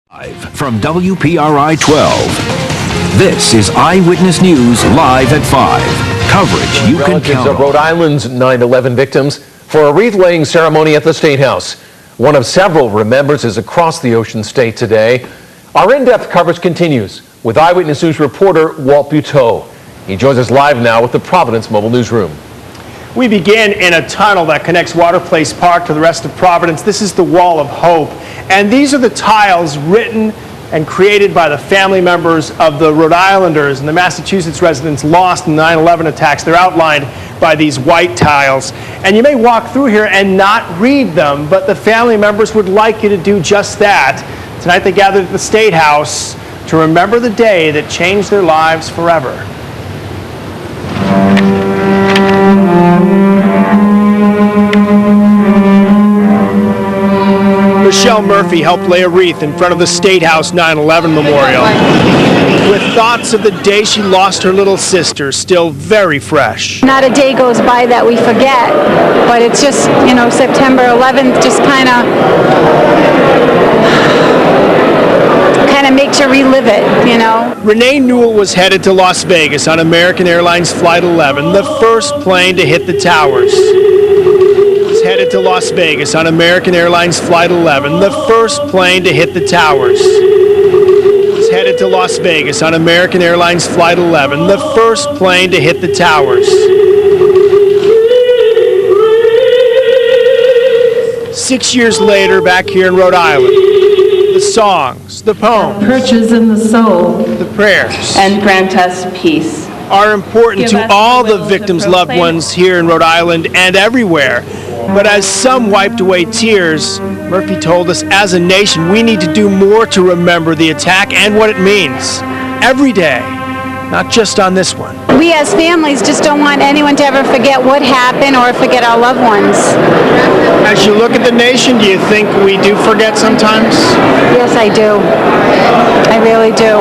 From WPRI 12, this is Eyewitness News live at 5. Coverage you can count on. Of Rhode Island's 9/11 victims for a wreath-laying ceremony at the State House. One of several remembrances across the Ocean State today. Our in-depth coverage continues with Eyewitness News reporter Walt Buteau. He joins us live now with the Providence Mobile Newsroom. We begin in a tunnel that connects Water Place Park to the rest of Providence. This is the Wall of Hope. And these are the tiles written and created by the family members of the Rhode Islanders and the Massachusetts residents lost in the 9/11 attacks. They're outlined by these white tiles. And you may walk through here and not read them, but the family members would like you to do just that. Tonight they gathered at the State House to remember the day that changed their lives forever. Michele Murphy helped lay a wreath in front of the State House 9/11 memorial with thoughts of the day she lost her little sister still very fresh. Not a day goes by that we forget, but it's just, you know, September 11th just kind of makes you relive it, you know. Renee Newell was headed to Las Vegas on American Airlines Flight 11, the first plane to hit the towers. Headed to Las Vegas on American Airlines Flight 11, the first plane to hit the towers. Was headed to Las Vegas on American Airlines Flight 11, the first plane to hit the towers. 6 years later, back here in Rhode Island, the songs, the poems, purchase in the soul, the prayers, and grant us peace, are important to all the victims' loved ones here in Rhode Island and everywhere. But as some wiped away tears, Murphy told us as a nation we need to do more to remember the attack and what it means every day, not just on this one. We as families just don't want anyone to ever forget what happened or forget our loved ones. As you look at the nation, do you think we do forget sometimes? Yes, I do. I really do.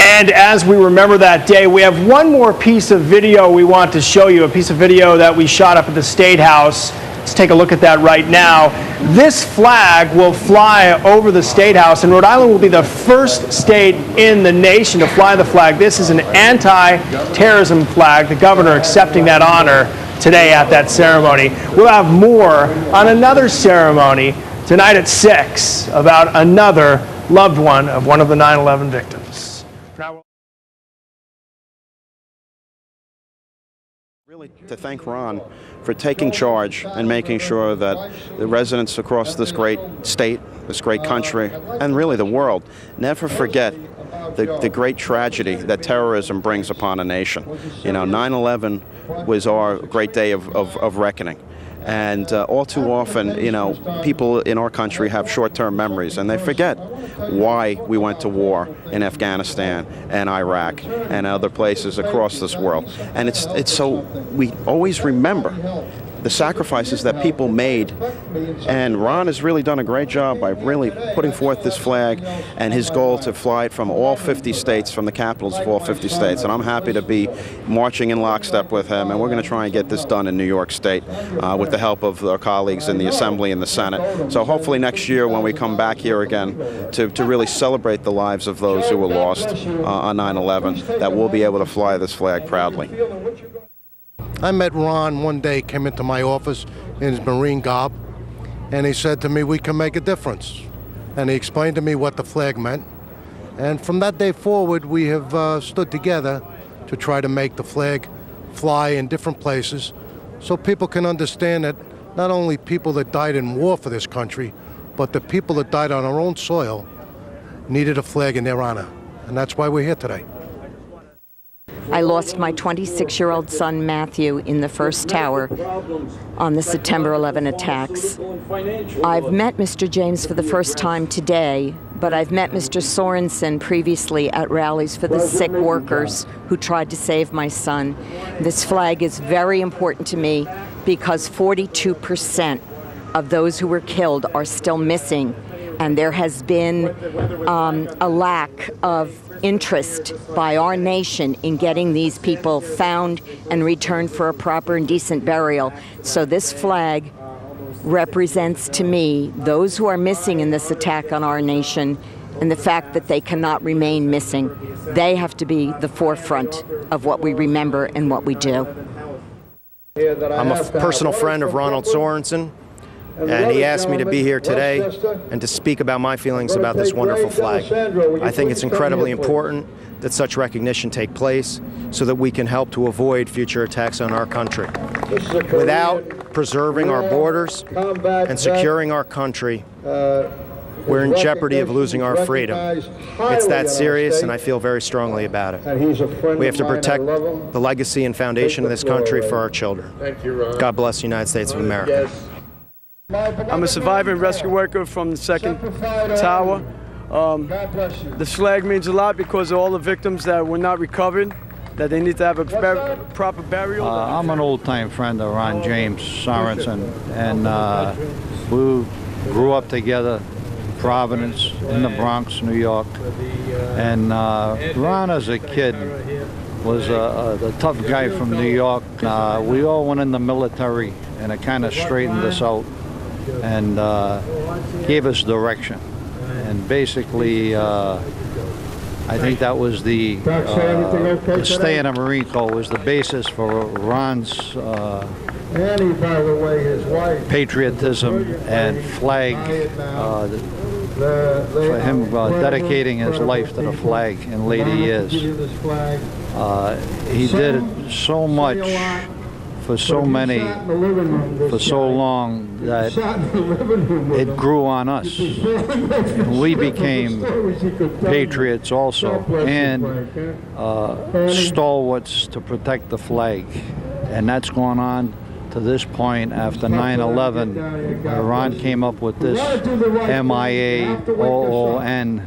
And as we remember that day, we have one more piece of video we want to show you, a piece of video that we shot up at the State House. Let's take a look at that right now. This flag will fly over the State House, and Rhode Island will be the first state in the nation to fly the flag. This is an anti-terrorism flag, the governor accepting that honor today at that ceremony. We'll have more on another ceremony tonight at 6 about another loved one of one of the 9/11 victims. Really to thank Ron for taking charge and making sure that the residents across this great state, this great country, and really the world never forget the great tragedy that terrorism brings upon a nation. You know, 9/11 was our great day of reckoning. And all too often, you know, people in our country have short-term memories, and they forget why we went to war in Afghanistan and Iraq and other places across this world. And it's so we always remember the sacrifices that people made. And Ron has really done a great job by really putting forth this flag and his goal to fly it from all 50 states, from the capitals of all 50 states. And I'm happy to be marching in lockstep with him. And we're going to try and get this done in New York State with the help of our colleagues in the Assembly and the Senate. So hopefully next year when we come back here again to really celebrate the lives of those who were lost on 9/11, that we'll be able to fly this flag proudly. I met Ron one day, came into my office in his Marine garb, and he said to me, we can make a difference. And he explained to me what the flag meant. And from that day forward, we have stood together to try to make the flag fly in different places so people can understand that not only people that died in war for this country, but the people that died on our own soil needed a flag in their honor. And that's why we're here today. I lost my 26-year-old son, Matthew, in the first tower on the September 11 attacks. I've met Mr. James for the first time today, but I've met Mr. Sorenson previously at rallies for the sick workers who tried to save my son. This flag is very important to me because 42% of those who were killed are still missing, and there has been a lack of interest by our nation in getting these people found and returned for a proper and decent burial. So this flag represents to me those who are missing in this attack on our nation, and the fact that they cannot remain missing. They have to be the forefront of what we remember and what we do. I'm a personal friend of Ronald Sorenson, and he asked me to be here today and to speak about my feelings about this wonderful flag. I think it's incredibly important that such recognition take place so that we can help to avoid future attacks on our country. Without preserving our borders and securing our country, we're in jeopardy of losing our freedom. It's that serious, and I feel very strongly about it. We have to protect the legacy and foundation of this country for our children. God bless the United States of America. I'm a survivor and rescue worker from the second tower. This flag means a lot because of all the victims that were not recovered, that they need to have a proper burial. I'm an old-time friend of Ron James Sorenson, and we grew up together in Providence, in the Bronx, New York. And Ron, as a kid, was a tough guy from New York. We all went in the military, and it kind of straightened us out and gave us direction. And basically, I think that was the stay in the Marine Corps was the basis for Ron's patriotism and flag, for him dedicating his life to the flag in later years. He did so much for so many, for so long, that it grew on us. We became patriots also, and stalwarts to protect the flag. And that's gone on to this point after 9/11. Ron came up with this MIA-OON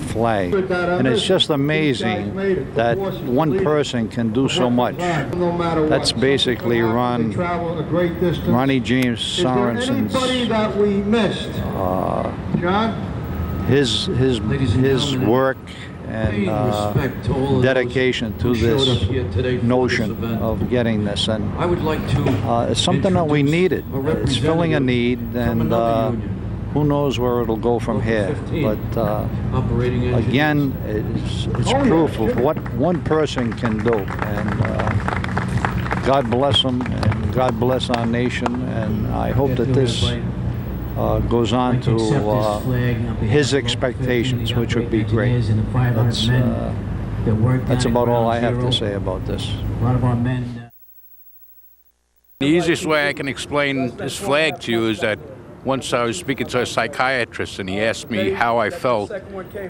flag. And it's just amazing that one person can do so much. That's basically Ronnie James Sorenson's, his work and dedication to this notion of getting this. And it's something that we needed. It's filling a need, and who knows where it'll go from here. But again, it's proof of what one person can do. And God bless them, and God bless our nation. And I hope that this goes on to his expectations, which would be great. That's about all I have to say about this. The easiest way I can explain this flag to you is that once I was speaking to a psychiatrist, and he asked me how I felt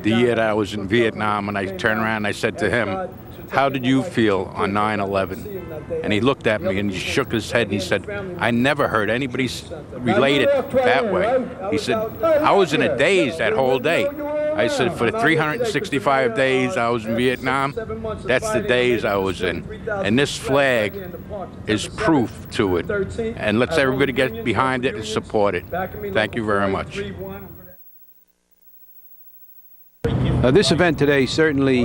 the year that I was in Vietnam, and I turned around and I said to him, "How did you feel on 9/11? And he looked at me and he shook his head and he said, "I never heard anybody relate it that way." He said, "I was in a daze that whole day." I said, "For the 365 days I was in Vietnam, that's the days I was in. And this flag is proof to it. And let's everybody get behind it and support it." Thank you very much. This event today certainly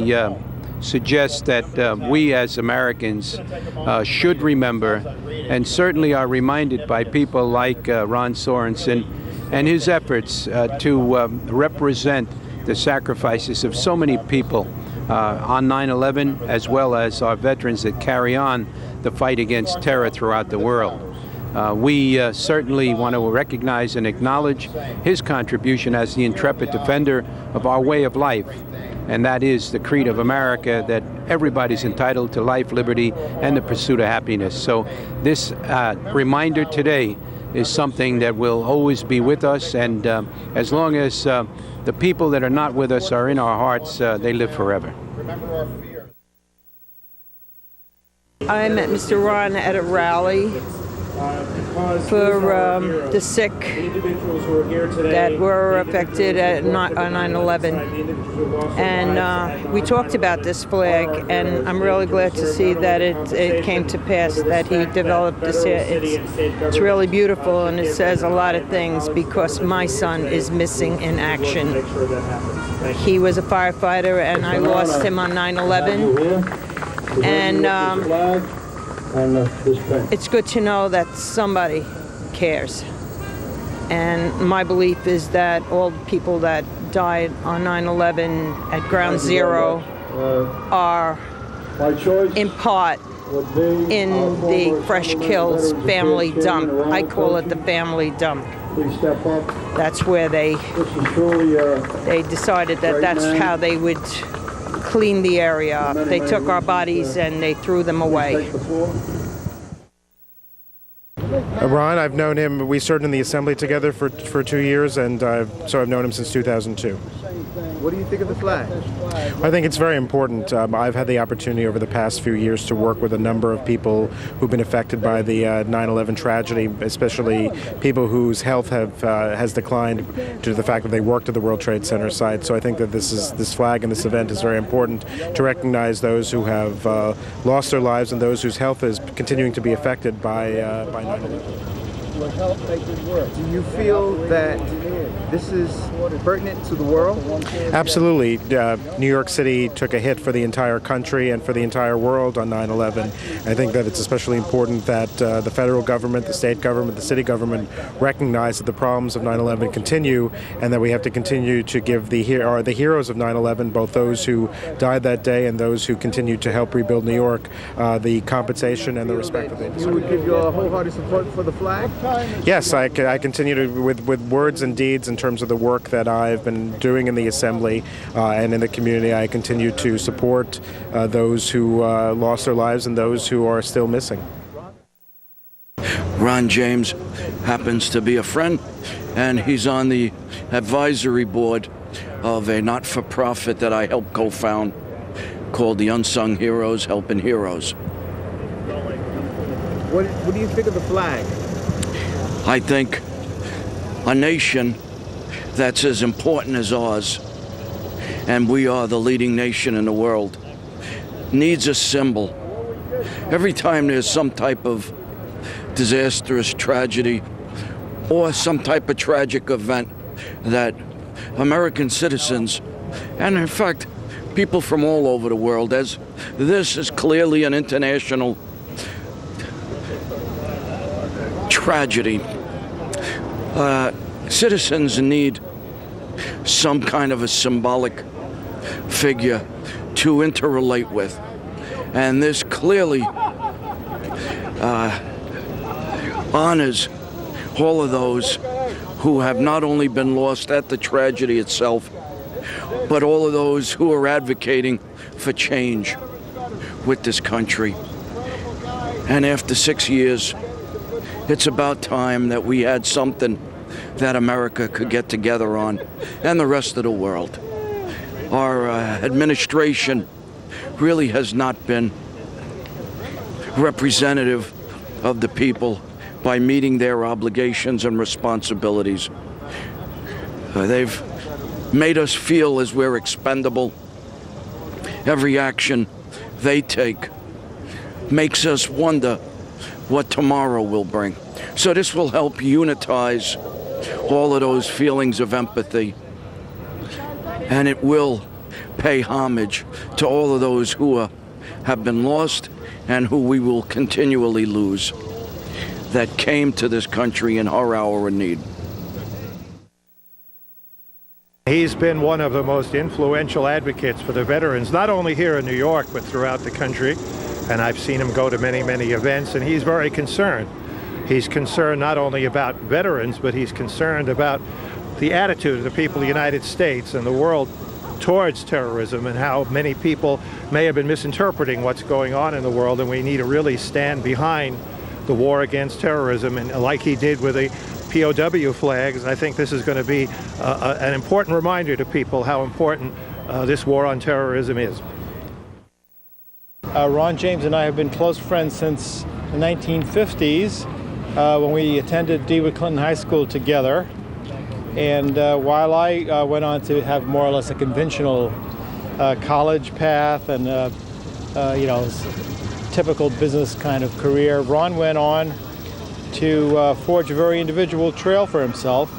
suggests that we as Americans should remember, and certainly are reminded by people like Ron Sorenson and his efforts to represent the sacrifices of so many people on 9/11, as well as our veterans that carry on the fight against terror throughout the world. We certainly want to recognize and acknowledge his contribution as the intrepid defender of our way of life. And that is the creed of America, that everybody's entitled to life, liberty, and the pursuit of happiness. So this reminder today is something that will always be with us, and as long as the people that are not with us are in our hearts, they live forever. I met Mr. Ron at a rally for the sick that were affected on 9/11. And we talked about this flag, and I'm really glad to see that it came to pass, that he developed this here. It's really beautiful, and it says a lot of things, because my son is missing in action. He was a firefighter, and I lost him on 9/11. And it's good to know that somebody cares. And my belief is that all the people that died on 9/11 at Ground Zero are, in part, in the Fresh Kills family dump. I call it the family dump. That's where they decided that that's how they would clean the area up. They took our bodies and they threw them away. Ron, I've known him. We served in the assembly together for 2 years, and so I've known him since 2002. What do you think of the flag? I think it's very important. I've had the opportunity over the past few years to work with a number of people who've been affected by the 9/11 tragedy, especially people whose health has declined due to the fact that they worked at the World Trade Center site. So I think that this flag and this event is very important to recognize those who have lost their lives and those whose health is continuing to be affected by 9/11. Do you feel that this is pertinent to the world? Absolutely. New York City took a hit for the entire country and for the entire world on 9/11. I think that it's especially important that the federal government, the state government, the city government recognize that the problems of 9/11 continue, and that we have to continue to give the heroes of 9/11, both those who died that day and those who continue to help rebuild New York, the compensation and the respect that they deserve. You would give your wholehearted support for the flag? Yes, I continue to, with words and deeds in terms of the work that I've been doing in the Assembly and in the community. I continue to support those who lost their lives and those who are still missing. Ron James happens to be a friend, and he's on the advisory board of a not-for-profit that I helped co-found called the Unsung Heroes Helping Heroes. What do you think of the flag? I think a nation that's as important as ours, and we are the leading nation in the world, needs a symbol. Every time there's some type of disastrous tragedy or some type of tragic event that American citizens, and in fact people from all over the world, as this is clearly an international tragedy, citizens need some kind of a symbolic figure to interrelate with. And this clearly honors all of those who have not only been lost at the tragedy itself, but all of those who are advocating for change with this country. And after 6 years, it's about time that we had something that America could get together on, and the rest of the world. Our administration really has not been representative of the people by meeting their obligations and responsibilities. They've made us feel as we're expendable. Every action they take makes us wonder what tomorrow will bring. So this will help unitize all of those feelings of empathy, and it will pay homage to all of those who have been lost and who we will continually lose, that came to this country in our hour of need. He's been one of the most influential advocates for the veterans, not only here in New York, but throughout the country. And I've seen him go to many, many events, and he's very concerned. He's concerned not only about veterans, but he's concerned about the attitude of the people of the United States and the world towards terrorism, and how many people may have been misinterpreting what's going on in the world, and we need to really stand behind the war against terrorism. And like he did with the POW flags, I think this is going to be an important reminder to people how important this war on terrorism is. Ron James and I have been close friends since the 1950s. when we attended DeWitt Clinton High School together. And while I went on to have more or less a conventional college path and, typical business kind of career, Ron went on to forge a very individual trail for himself.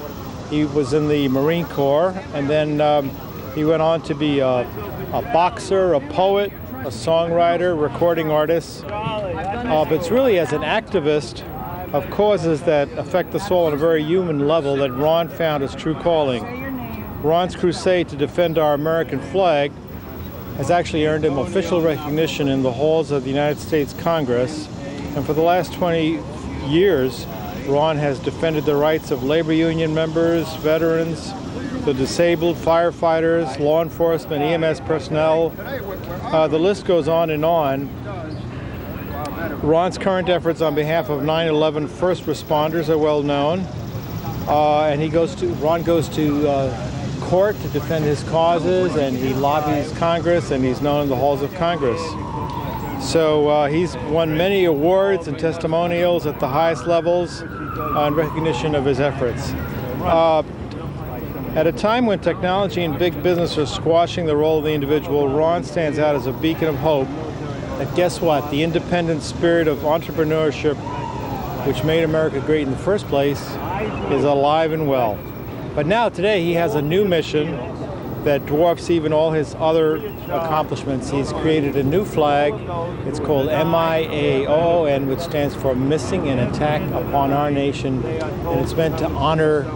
He was in the Marine Corps, and then he went on to be a boxer, a poet, a songwriter, recording artist. But it's really as an activist of causes that affect us all on a very human level that Ron found his true calling. Ron's crusade to defend our American flag has actually earned him official recognition in the halls of the United States Congress. And for the last 20 years, Ron has defended the rights of labor union members, veterans, the disabled, firefighters, law enforcement, EMS personnel. The list goes on and on. Ron's current efforts on behalf of 9/11 first responders are well known. And Ron goes to court to defend his causes, and he lobbies Congress, and he's known in the halls of Congress. So he's won many awards and testimonials at the highest levels in recognition of his efforts. At a time when technology and big business are squashing the role of the individual, Ron stands out as a beacon of hope that, guess what, the independent spirit of entrepreneurship, which made America great in the first place, is alive and well. But now, today, he has a new mission that dwarfs even all his other accomplishments. He's created a new flag. It's called MIA-OON, which stands for Missing in Attack Upon Our Nation, and it's meant to honor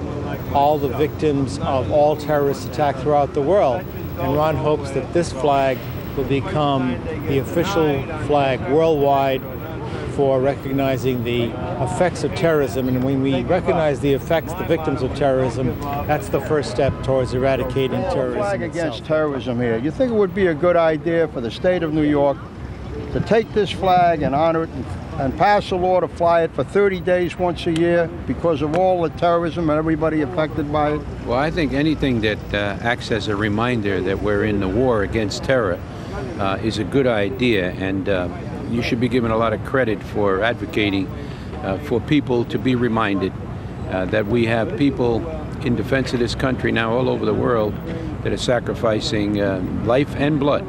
all the victims of all terrorist attacks throughout the world. And Ron hopes that this flag will become the official flag worldwide for recognizing the effects of terrorism. And when we recognize the effects, the victims of terrorism, that's the first step towards eradicating terrorism. Flag against terrorism here. You think it would be a good idea for the state of New York to take this flag and honor it and pass a law to fly it for 30 days once a year because of all the terrorism and everybody affected by it? Well, I think anything that acts as a reminder that we're in the war against terror is a good idea, and you should be given a lot of credit for advocating for people to be reminded that we have people in defense of this country now all over the world that are sacrificing life and blood.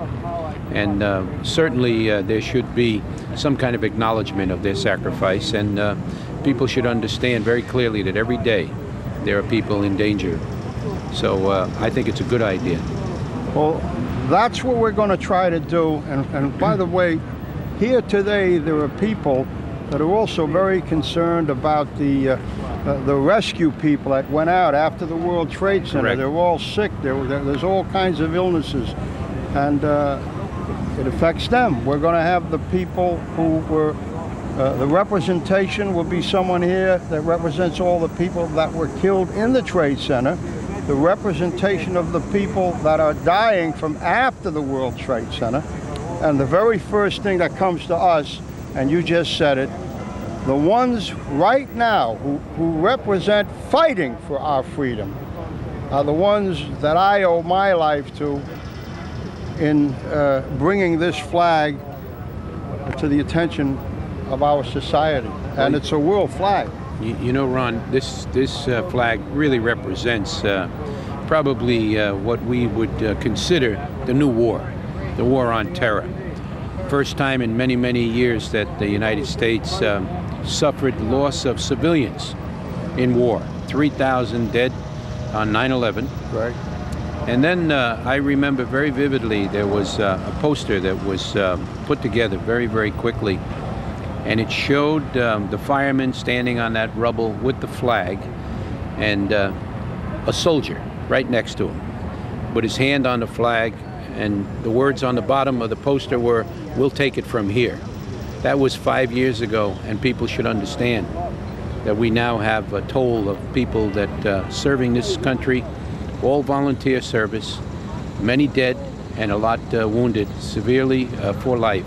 And certainly there should be some kind of acknowledgement of their sacrifice, and people should understand very clearly that every day there are people in danger. So I think it's a good idea. Well, that's what we're going to try to do. And by the way, here today there are people that are also very concerned about the rescue people that went out after the World Trade Center. Correct. They're all sick. There's all kinds of illnesses, and it affects them. We're going to have the people who were, the representation will be someone here that represents all the people that were killed in the Trade Center, the representation of the people that are dying from after the World Trade Center, and the very first thing that comes to us, and you just said it, the ones right now who represent fighting for our freedom are the ones that I owe my life to in bringing this flag to the attention of our society. And it's a world flag. You know, Ron, this flag really represents probably what we would consider the new war, the war on terror. First time in many, many years that the United States suffered loss of civilians in war. 3,000 dead on 9/11. Right. And then I remember very vividly there was a poster that was put together very, very quickly. And it showed the firemen standing on that rubble with the flag and a soldier right next to him with his hand on the flag, and the words on the bottom of the poster were, "We'll take it from here." That was 5 years ago, and people should understand that we now have a toll of people that serving this country, all volunteer service, many dead and a lot wounded severely for life.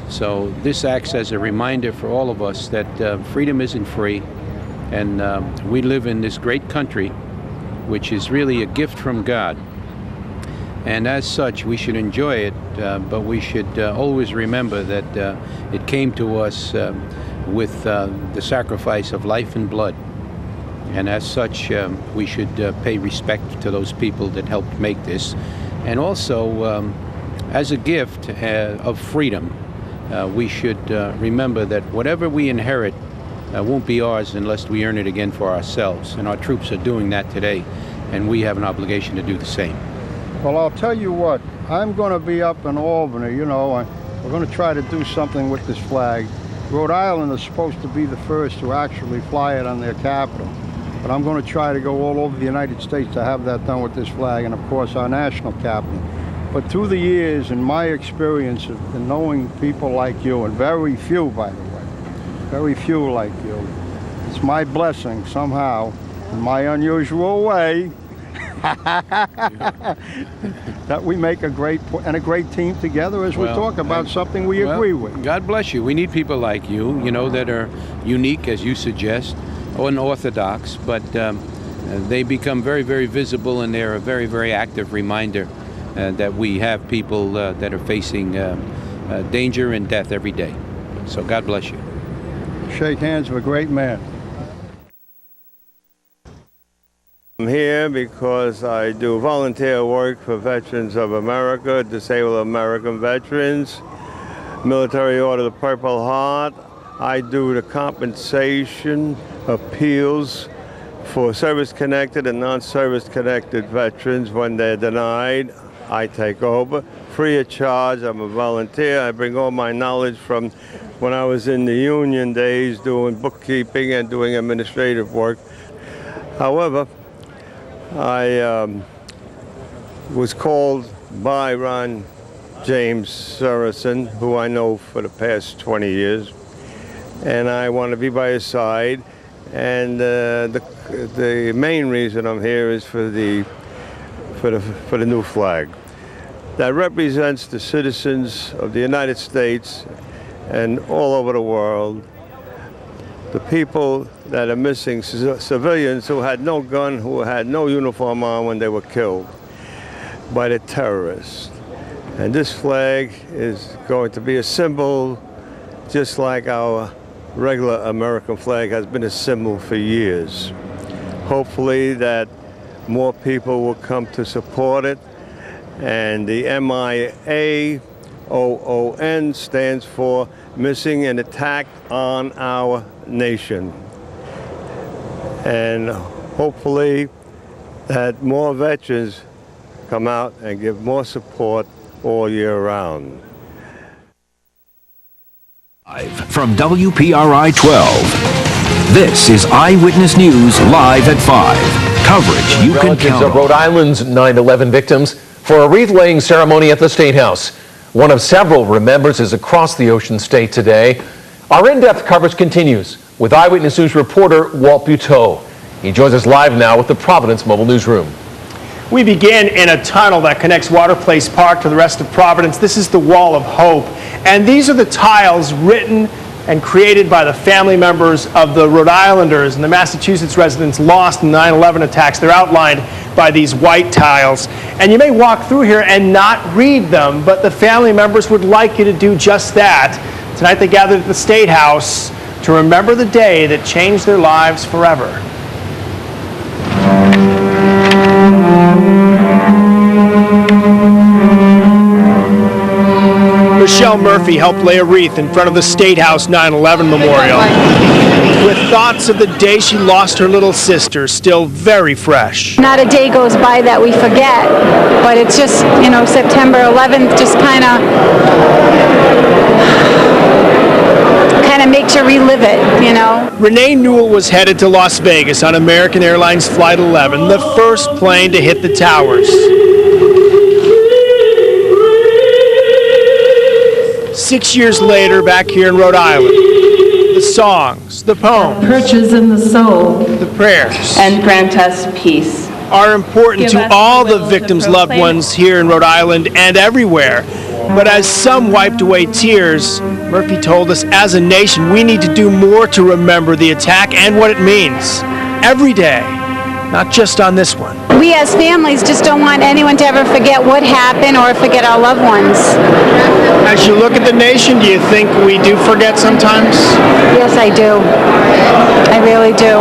So this acts as a reminder for all of us that freedom isn't free, and we live in this great country, which is really a gift from God. And as such, we should enjoy it, but we should always remember that it came to us with the sacrifice of life and blood. And as such, we should pay respect to those people that helped make this. And also, as a gift of freedom, we should remember that whatever we inherit won't be ours unless we earn it again for ourselves. And our troops are doing that today, and we have an obligation to do the same. Well, I'll tell you what, I'm going to be up in Albany, you know, we're going to try to do something with this flag. Rhode Island is supposed to be the first to actually fly it on their capital. But I'm going to try to go all over the United States to have that done with this flag, and of course our national capital. But through the years, in my experience of knowing people like you, and very few, by the way, very few like you, it's my blessing somehow, in my unusual way, that we make a great team together as we talk about something we agree with. God bless you. We need people like you, you know, that are unique, as you suggest, unorthodox, but they become very, very visible, and they're a very, very active reminder that we have people that are facing danger and death every day. So God bless you. Shake hands with a great man. I'm here because I do volunteer work for Veterans of America, Disabled American Veterans, Military Order of the Purple Heart. I do the compensation appeals for service-connected and non-service-connected veterans. When they're denied, I take over free of charge. I'm a volunteer. I bring all my knowledge from when I was in the union days doing bookkeeping and doing administrative work. However, I was called by Ron James Sorenson, who I know for the past 20 years, and I want to be by his side. And the main reason I'm here is for the new flag that represents the citizens of the United States and all over the world, the people that are missing, civilians who had no gun, who had no uniform on when they were killed by the terrorists. And this flag is going to be a symbol, just like our regular American flag has been a symbol for years. Hopefully that more people will come to support it. And the MIA-OON stands for Missing an Attack on Our Nation. And hopefully that more veterans come out and give more support all year round. From WPRI 12, this is Eyewitness News Live at 5. Coverage you can count on. Relatives of Rhode Island's 9/11 victims for a wreath-laying ceremony at the State House. One of several remembrances across the Ocean State today. Our in-depth coverage continues with Eyewitness News reporter Walt Buteau. He joins us live now with the Providence Mobile Newsroom. We begin in a tunnel that connects Water Place Park to the rest of Providence. This is the Wall of Hope. And these are the tiles written and created by the family members of the Rhode Islanders and the Massachusetts residents lost in the 9/11 attacks. They're outlined by these white tiles. And you may walk through here and not read them, but the family members would like you to do just that. Tonight they gathered at the State House to remember the day that changed their lives forever. Michele Murphy helped lay a wreath in front of the State House 9/11 memorial, with thoughts of the day she lost her little sister still very fresh. Not a day goes by that we forget, but it's just, you know, September 11th just kind of makes you relive it, you know. Renee Newell was headed to Las Vegas on American Airlines Flight 11, the first plane to hit the towers. 6 years later, back here in Rhode Island, the songs, the poems, Perches in the soul, the prayers, and grant us peace, are important to all the victims' loved ones here in Rhode Island and everywhere. But as some wiped away tears, Murphy told us as a nation we need to do more to remember the attack and what it means every day, not just on this one. we as families just don't want anyone to ever forget what happened or forget our loved ones. As you look at the nation, do you think we do forget sometimes? Yes, I do. I really do.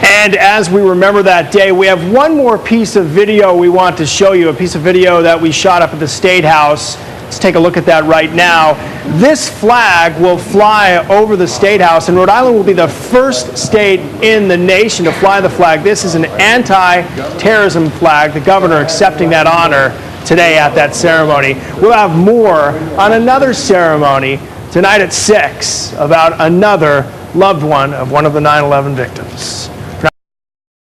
And as we remember that day, we have one more piece of video we want to show you, a piece of video that we shot up at the State House. Let's take a look at that right now. This flag will fly over the State House, and Rhode Island will be the first state in the nation to fly the flag. This is an anti-terrorism flag, the governor accepting that honor today at that ceremony. We'll have more on another ceremony tonight at 6 about another loved one of the 9/11 victims.